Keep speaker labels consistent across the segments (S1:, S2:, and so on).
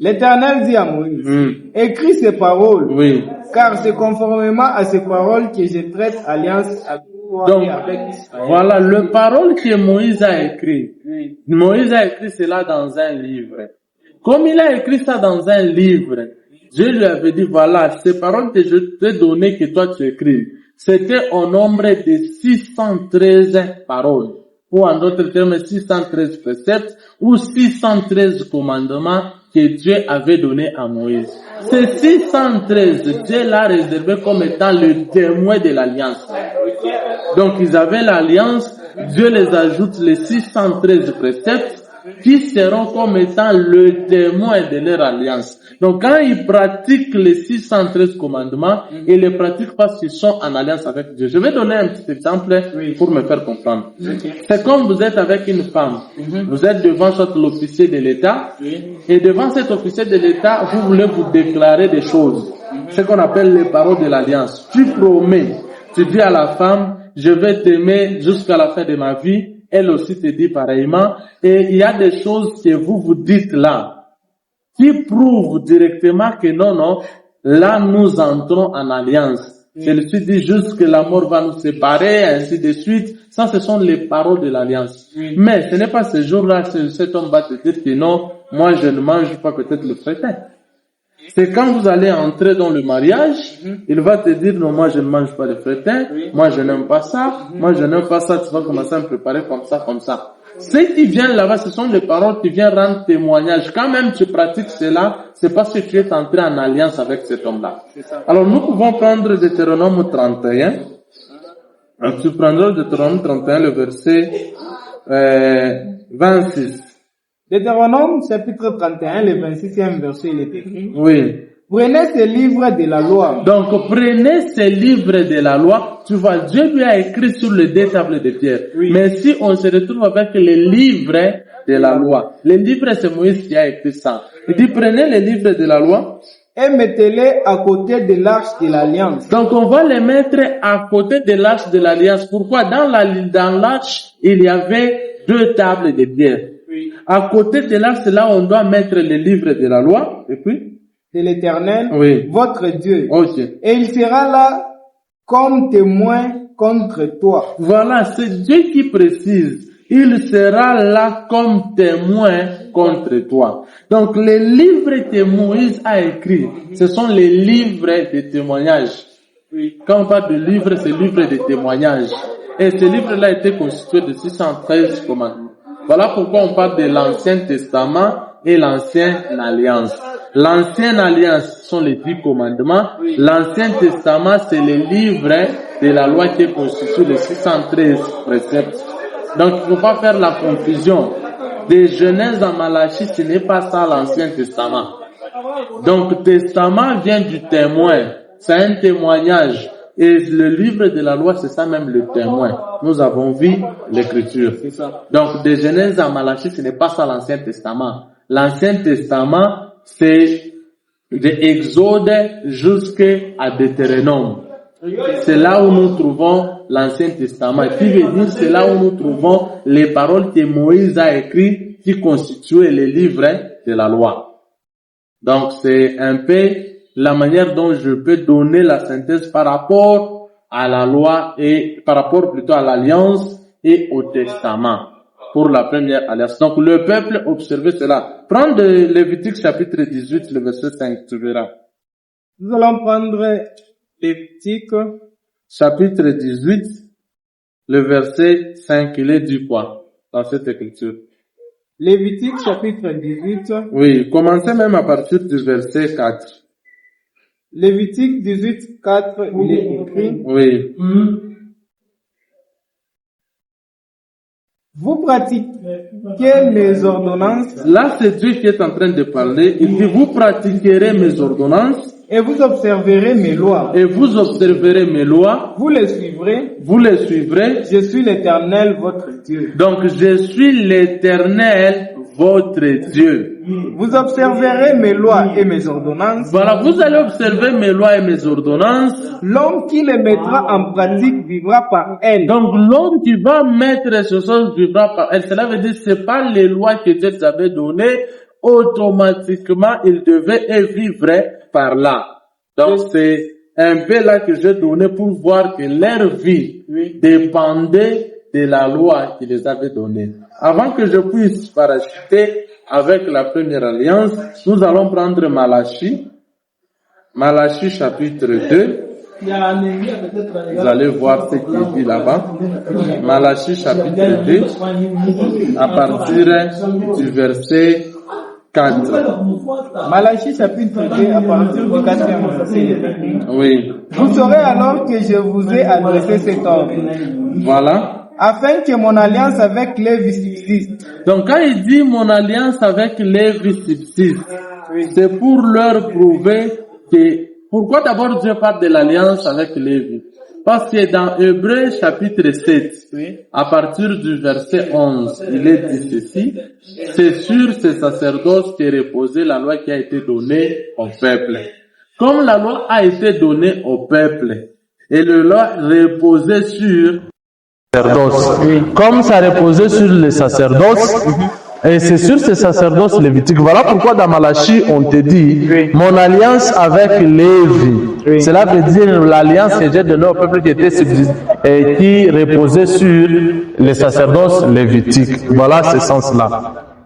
S1: L'Éternel dit à Moïse, écris ces paroles, car c'est conformément à ces paroles que je traite alliance avec toi et avec Israël.
S2: Voilà, le parole que Moïse a écrit. Moïse a écrit cela dans un livre. Comme il a écrit ça dans un livre, Dieu lui avait dit, voilà, ces paroles que je t'ai données, que toi tu écris, c'était au nombre de 613 paroles. Ou en d'autres termes, 613 préceptes ou 613 commandements que Dieu avait donnés à Moïse. Ces 613, Dieu l'a réservé comme étant le témoin de l'alliance. Donc ils avaient l'alliance, Dieu les ajoute les 613 préceptes qui seront comme étant le témoin de leur alliance. Donc quand ils pratiquent les 613 commandements, ils les pratiquent parce qu'ils sont en alliance avec Dieu. Je vais donner un petit exemple pour me faire comprendre. C'est comme vous êtes avec une femme. Vous êtes devant soit l'officier de l'État, et devant cet officier de l'État, vous voulez vous déclarer des choses. Ce qu'on appelle les paroles de l'alliance. Tu promets, tu dis à la femme, je vais t'aimer jusqu'à la fin de ma vie. Elle aussi te dit pareillement. Et il y a des choses que vous vous dites là, qui prouvent directement que non, là nous entrons en alliance. Celui-ci dit juste que la mort va nous séparer, ainsi de suite. Ça, ce sont les paroles de l'alliance. Mais ce n'est pas ce jour-là que cet homme va te dire que non, moi je ne mange pas peut-être le frétin. C'est quand vous allez entrer dans le mariage, il va te dire non, moi je ne mange pas de frétin, moi je n'aime pas ça, moi je n'aime pas ça, tu vas commencer à me préparer comme ça, comme ça. Ce qui vient là-bas, ce sont les paroles qui viennent rendre témoignage. Quand même tu pratiques cela, c'est parce que tu es entré en alliance avec cet homme-là. Alors nous pouvons prendre Deutéronome 31. Tu prendras Deutéronome 31, le verset 26.
S1: Deutéronome chapitre 31, le 26e verset, il est écrit.
S2: Prenez
S1: ces livres de la loi.
S2: Donc, prenez ces livres de la loi. Tu vois, Dieu lui a écrit sur les deux tables de pierre. Mais si on se retrouve avec les livres de la loi, les livres, c'est Moïse qui a écrit ça. Il dit, prenez les livres de la loi.
S1: Et mettez-les à côté de l'arche de l'alliance.
S2: Donc, on va les mettre à côté de l'arche de l'alliance. Pourquoi? Dans l'arche, il y avait deux tables de pierre. À côté de l'arche, là, on doit mettre les livres de la loi. Et puis?
S1: De l'Éternel, votre Dieu. Et il sera là comme témoin contre toi.
S2: Voilà, c'est Dieu qui précise. Il sera là comme témoin contre toi. Donc, les livres que Moïse a écrits, ce sont les livres de témoignages. Quand on parle de livres, c'est livre de témoignages. Et ce livre-là a été constitué de 613 commandements. Voilà pourquoi on parle de l'Ancien Testament et l'Ancienne Alliance. L'Ancienne Alliance sont les 10 commandements. L'Ancien Testament, c'est les livres de la loi qui constituent les 613 préceptes. Donc, il ne faut pas faire la confusion. De Genèse à Malachie, ce n'est pas ça l'Ancien Testament. Donc, Testament vient du témoin. C'est un témoignage. Et le livre de la loi, c'est ça même le témoin. Nous avons vu l'écriture. Donc, de Genèse à Malachie, ce n'est pas ça l'Ancien Testament. L'Ancien Testament, c'est de Exode jusqu'à Deutéronome. C'est là où nous trouvons l'Ancien Testament. Qui veut dire, c'est là où nous trouvons les paroles que Moïse a écrites qui constituaient les livres de la loi. Donc, c'est un peu la manière dont je peux donner la synthèse par rapport à la loi et par rapport plutôt à l'alliance et au testament pour la première alliance. Donc le peuple observait cela. Prends de Lévitique chapitre 18, le verset 5, tu verras.
S1: Nous allons prendre Lévitique
S2: chapitre 18, le verset 5, il est du quoi dans cette écriture?
S1: Lévitique chapitre 18.
S2: Oui, commencez même à partir du verset 4.
S1: Lévitique 18, 4, il est écrit.
S2: Oui.
S1: Vous pratiquez mes ordonnances.
S2: Là, c'est Dieu qui est en train de parler. Il dit, vous pratiquerez mes ordonnances.
S1: Et vous observerez mes lois.
S2: Et vous observerez mes lois.
S1: Vous les suivrez.
S2: Vous les suivrez.
S1: Je suis l'Éternel, votre Dieu.
S2: Donc, je suis l'Éternel, votre Dieu.
S1: Vous observerez mes lois et mes ordonnances.
S2: Voilà, vous allez observer mes lois et mes ordonnances.
S1: L'homme qui les mettra en pratique vivra par elles.
S2: Donc, l'homme qui va mettre ces choses vivra par elles. Cela veut dire, c'est pas les lois que Dieu t'avait données automatiquement, il devait vivre par là. Donc, c'est un peu là que j'ai donné pour voir que leur vie dépendait de la loi qu'il les avait donnée. Avant que je puisse parachuter avec la première alliance, nous allons prendre Malachie chapitre 2. Vous allez voir ce qui est dit là-bas. Malachie chapitre 2, à partir du verset 4.
S1: Malachie chapitre 2, à partir du 4e verset.
S2: Oui.
S1: Vous saurez alors que je vous ai adressé cet ordre.
S2: Voilà.
S1: Afin que mon alliance avec Lévi subsiste.
S2: Donc quand il dit mon alliance avec Lévi subsiste, c'est pour leur prouver que... Pourquoi d'abord Dieu parle de l'alliance avec Lévi? Parce que dans Hébreux chapitre 7, à partir du verset 11, il est dit ceci: c'est sur ce sacerdoce qu'est reposée la loi qui a été donnée au peuple. Comme la loi a été donnée au peuple, et la loi reposait sur sacerdoce. Comme ça reposait sur les sacerdoces, et c'est sur ces sacerdoces lévitiques. Voilà pourquoi dans Malachie, on te dit, mon alliance avec Lévi. Cela veut dire l'alliance que j'ai donnée au peuple qui était et qui reposait sur les sacerdoces lévitiques. Voilà ce sens-là.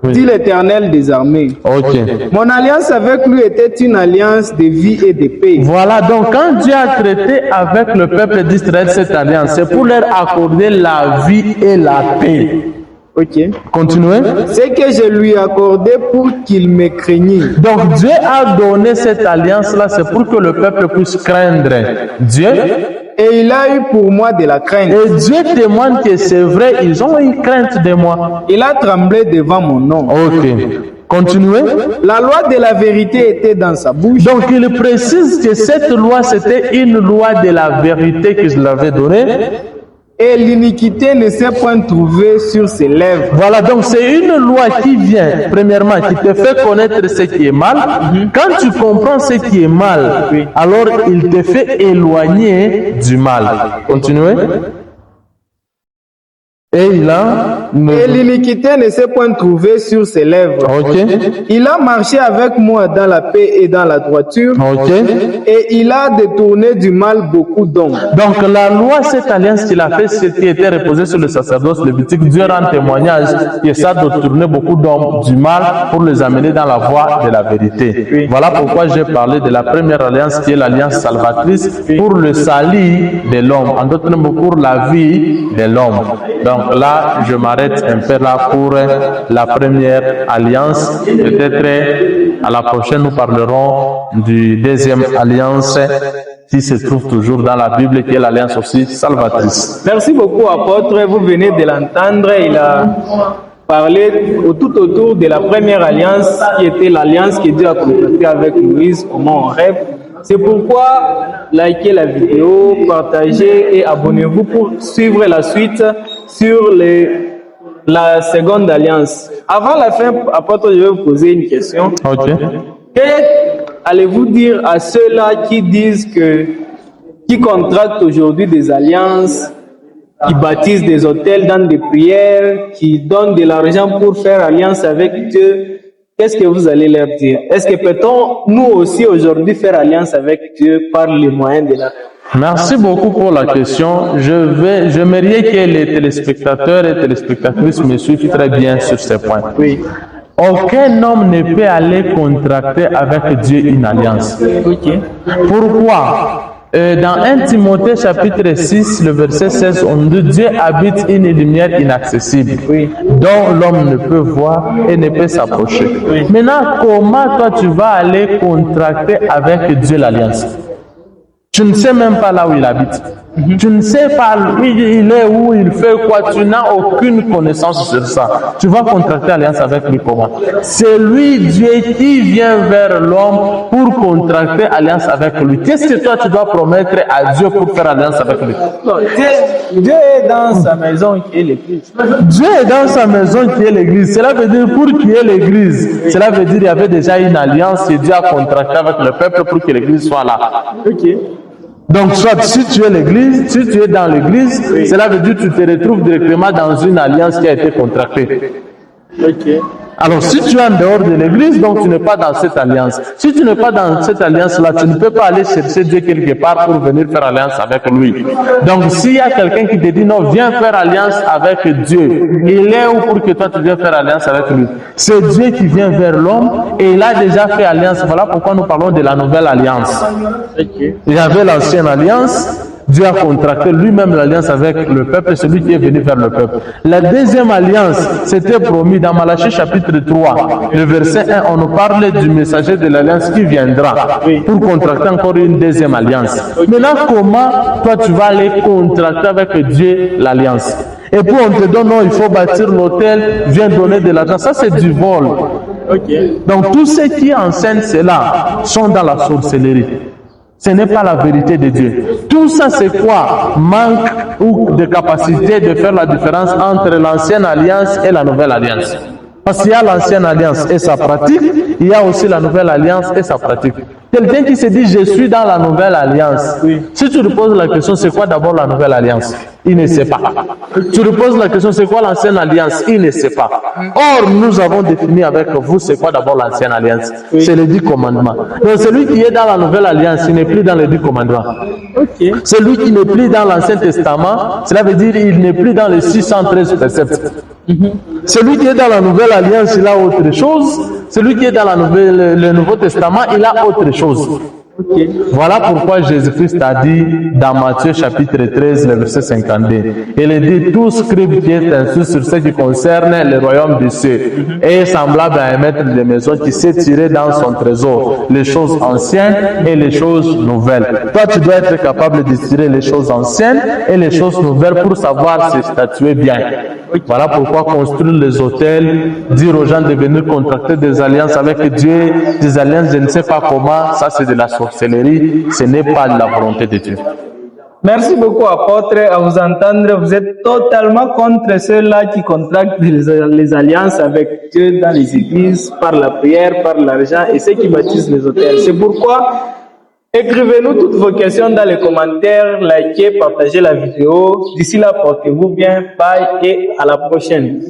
S1: Dit l'Éternel des armées.
S2: Ok.
S1: Mon alliance avec lui était une alliance de vie et de paix.
S2: Voilà, donc quand Dieu a traité avec le peuple d'Israël cette alliance, c'est pour leur accorder la vie et la paix.
S1: Ok.
S2: Continuez.
S1: C'est que je lui accordais pour qu'il me craignît.
S2: Donc Dieu a donné cette alliance-là, c'est pour que le peuple puisse craindre Dieu.
S1: Et il a eu pour moi de la crainte.
S2: Et Dieu témoigne que c'est vrai, ils ont eu crainte de moi.
S1: Il a tremblé devant mon nom.
S2: Ok. Continuez.
S1: La loi de la vérité était dans sa bouche.
S2: Donc il précise que cette loi, c'était une loi de la vérité que je l'avais donnée.
S1: Et l'iniquité ne s'est point trouvée sur ses lèvres.
S2: Voilà, donc c'est une loi qui vient, premièrement, qui te fait connaître ce qui est mal. Quand tu comprends ce qui est mal, alors il te fait éloigner du mal. Continuez. Et
S1: l'iniquité ne s'est point trouvée sur ses lèvres.
S2: Okay.
S1: Il a marché avec moi dans la paix et dans la droiture.
S2: Okay.
S1: Et il a détourné du mal beaucoup d'hommes.
S2: Donc la loi, cette alliance qu'il a fait, ce qui était reposé sur le sacerdoce lévitique, Dieu rend témoignage que ça a détourné beaucoup d'hommes du mal pour les amener dans la voie de la vérité. Voilà pourquoi j'ai parlé de la première alliance qui est l'alliance salvatrice pour le salut de l'homme, en d'autres mots pour la vie de l'homme. Donc là, je m'arrête un peu là pour la première alliance. Peut-être à la prochaine, nous parlerons du deuxième alliance qui se trouve toujours dans la Bible, qui est l'alliance aussi salvatrice.
S1: Merci beaucoup, apôtre. Vous venez de l'entendre. Il a parlé tout autour de la première alliance qui était l'alliance que Dieu a conclue avec Moïse au mont Horeb. C'est pourquoi likez la vidéo, partagez et abonnez-vous pour suivre la suite sur la seconde alliance. Avant la fin, apôtre, je vais vous poser une question.
S2: Ok.
S1: Qu'allez-vous dire à ceux-là qui disent qui contractent aujourd'hui des alliances, qui bâtissent des hôtels dans des prières, qui donnent de l'argent pour faire alliance avec Dieu? Qu'est-ce que vous allez leur dire? Est-ce que peut-on nous aussi aujourd'hui faire alliance avec Dieu par les moyens de la...
S2: Merci beaucoup pour la question. J'aimerais que les téléspectateurs et téléspectatrices me suivent très bien sur ce point.
S1: Oui.
S2: Aucun homme ne peut aller contracter avec Dieu une alliance.
S1: Okay.
S2: Pourquoi? Dans 1 Timothée chapitre 6, le verset 16, on dit Dieu habite une lumière inaccessible, dont l'homme ne peut voir et ne peut s'approcher. Maintenant, comment toi tu vas aller contracter avec Dieu l'alliance? Tu ne sais même pas là où il habite. Tu ne sais pas il est où, il fait quoi. Tu n'as aucune connaissance sur ça. Tu vas contracter alliance avec lui comment? C'est lui, Dieu, qui vient vers l'homme pour contracter alliance avec lui. Qu'est-ce que toi tu dois promettre à Dieu pour faire alliance avec lui?
S1: Non, Dieu est dans sa maison qui est l'église.
S2: Dieu est dans sa maison qui est l'église. Cela veut dire pour qui est l'église. Cela veut dire qu'il y avait déjà une alliance que Dieu a contractée avec le peuple pour que l'église soit là.
S1: Ok.
S2: Donc, soit si tu es l'église, si tu es dans l'église, cela veut dire que tu te retrouves directement dans une alliance qui a été contractée.
S1: Ok.
S2: Alors, si tu es en dehors de l'église, donc tu n'es pas dans cette alliance. Si tu n'es pas dans cette alliance-là, tu ne peux pas aller chercher Dieu quelque part pour venir faire alliance avec lui. Donc, s'il y a quelqu'un qui te dit non, viens faire alliance avec Dieu, il est où pour que toi tu viennes faire alliance avec lui? C'est Dieu qui vient vers l'homme et il a déjà fait alliance. Voilà pourquoi nous parlons de la nouvelle alliance. Il y avait l'ancienne alliance. Dieu a contracté lui-même l'alliance avec le peuple, celui qui est venu vers le peuple. La deuxième alliance, c'était promis dans Malachie chapitre 3, le verset 1, on nous parle du messager de l'alliance qui viendra pour contracter encore une deuxième alliance. Maintenant, comment toi tu vas aller contracter avec Dieu l'alliance? Et puis on te donne, non, il faut bâtir l'autel, viens donner de l'argent. Ça, c'est du vol. Donc tous ceux qui enseignent cela sont dans la sorcellerie. Ce n'est pas la vérité de Dieu. Tout ça, c'est quoi? Manque ou de capacité de faire la différence entre l'ancienne alliance et la nouvelle alliance. Parce qu'il y a l'ancienne alliance et sa pratique, il y a aussi la nouvelle alliance et sa pratique. Quelqu'un qui se dit, je suis dans la nouvelle alliance. Si tu lui poses la question, c'est quoi d'abord la nouvelle alliance? Il ne sait pas. Tu lui poses la question, c'est quoi l'ancienne alliance? Il ne sait pas. Or, nous avons défini avec vous, c'est quoi d'abord l'ancienne alliance? C'est les 10 commandements. Donc, celui qui est dans la nouvelle alliance, il n'est plus dans les 10 commandements. Celui qui n'est plus dans l'Ancien Testament, cela veut dire qu'il n'est plus dans les 613 préceptes. Celui qui est dans la nouvelle alliance, il a autre chose. Celui qui est dans le Nouveau Testament, il a autre chose. Voilà pourquoi Jésus-Christ a dit dans Matthieu chapitre 13, le verset 52, il dit, tout scribe qui est instruit sur ce qui concerne le royaume des cieux est semblable à un maître de maison qui sait tirer dans son trésor les choses anciennes et les choses nouvelles. Toi, tu dois être capable de tirer les choses anciennes et les choses nouvelles pour savoir se statuer bien. Voilà pourquoi construire les hôtels, dire aux gens de venir contracter des alliances avec Dieu, des alliances je ne sais pas comment, ça c'est de la sorcellerie, ce n'est pas de la volonté de Dieu.
S1: Merci beaucoup, apôtre. À vous entendre, vous êtes totalement contre ceux-là qui contractent les alliances avec Dieu dans les églises, par la prière, par l'argent, et ceux qui bâtissent les hôtels. C'est pourquoi écrivez-nous toutes vos questions dans les commentaires, likez, partagez la vidéo. D'ici là, portez-vous bien, bye et à la prochaine.